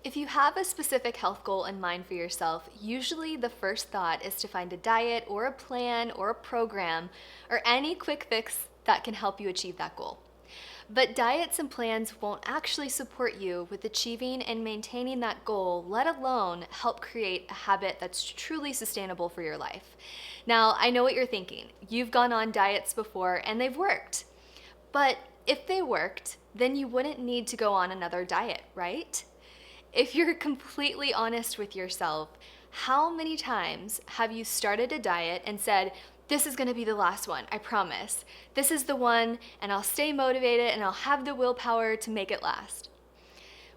If you have a specific health goal in mind for yourself, usually the first thought is to find a diet or a plan or a program or any quick fix that can help you achieve that goal. But diets and plans won't actually support you with achieving and maintaining that goal, let alone help create a habit that's truly sustainable for your life. Now, I know what you're thinking. You've gone on diets before and they've worked. But if they worked, then you wouldn't need to go on another diet, right? If you're completely honest with yourself, how many times have you started a diet and said, this is gonna be the last one, I promise. This is the one, and I'll stay motivated and I'll have the willpower to make it last.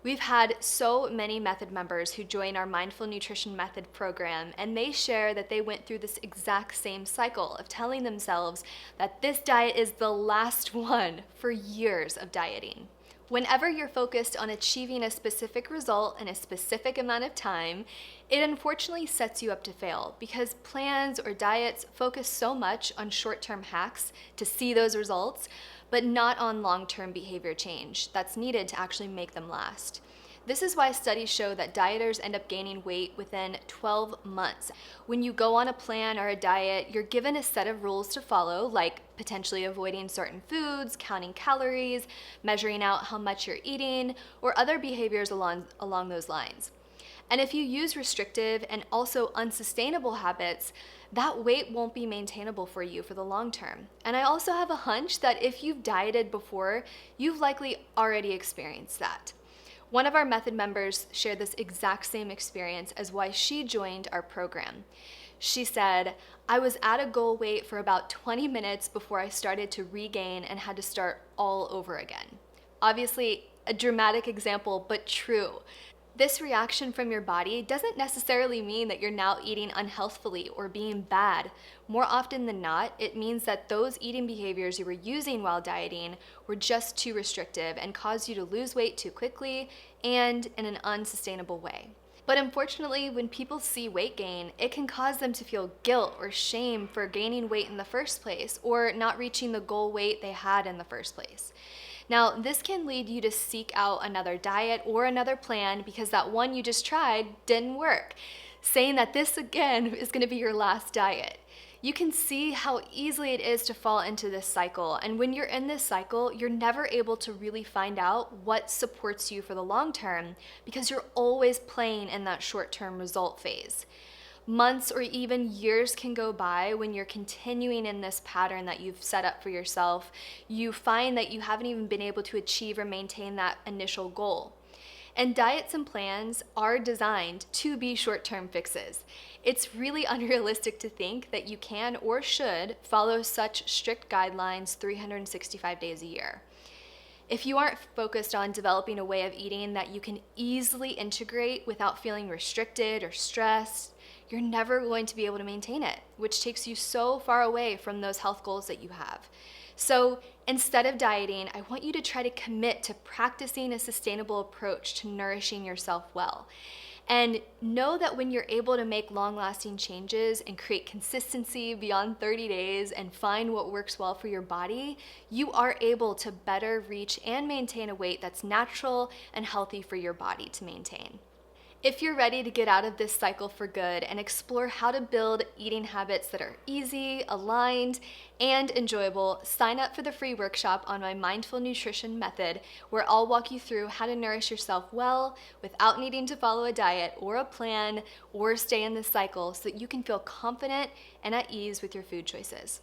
We've had so many method members who join our Mindful Nutrition Method program, and they share that they went through this exact same cycle of telling themselves that this diet is the last one for years of dieting. Whenever you're focused on achieving a specific result in a specific amount of time, it unfortunately sets you up to fail because plans or diets focus so much on short-term hacks to see those results, but not on long-term behavior change that's needed to actually make them last. This is why studies show that dieters end up gaining weight within 12 months. When you go on a plan or a diet, you're given a set of rules to follow, like potentially avoiding certain foods, counting calories, measuring out how much you're eating, or other behaviors along those lines. And if you use restrictive and also unsustainable habits, that weight won't be maintainable for you for the long term. And I also have a hunch that if you've dieted before, you've likely already experienced that. One of our method members shared this exact same experience as why she joined our program. She said, I was at a goal weight for about 20 minutes before I started to regain and had to start all over again. Obviously, a dramatic example, but true. This reaction from your body doesn't necessarily mean that you're now eating unhealthfully or being bad. More often than not, it means that those eating behaviors you were using while dieting were just too restrictive and caused you to lose weight too quickly and in an unsustainable way. But unfortunately, when people see weight gain, it can cause them to feel guilt or shame for gaining weight in the first place or not reaching the goal weight they had in the first place. Now, this can lead you to seek out another diet or another plan because that one you just tried didn't work, saying that this again is going to be your last diet. You can see how easily it is to fall into this cycle, and when you're in this cycle, you're never able to really find out what supports you for the long term because you're always playing in that short-term result phase. Months or even years can go by when you're continuing in this pattern that you've set up for yourself. You find that you haven't even been able to achieve or maintain that initial goal. And diets and plans are designed to be short-term fixes. It's really unrealistic to think that you can or should follow such strict guidelines 365 days a year. If you aren't focused on developing a way of eating that you can easily integrate without feeling restricted or stressed, you're never going to be able to maintain it, which takes you so far away from those health goals that you have. So instead of dieting, I want you to try to commit to practicing a sustainable approach to nourishing yourself well. And know that when you're able to make long-lasting changes and create consistency beyond 30 days and find what works well for your body, you are able to better reach and maintain a weight that's natural and healthy for your body to maintain. If you're ready to get out of this cycle for good and explore how to build eating habits that are easy, aligned, and enjoyable, sign up for the free workshop on my Mindful Nutrition Method, where I'll walk you through how to nourish yourself well without needing to follow a diet or a plan or stay in this cycle so that you can feel confident and at ease with your food choices.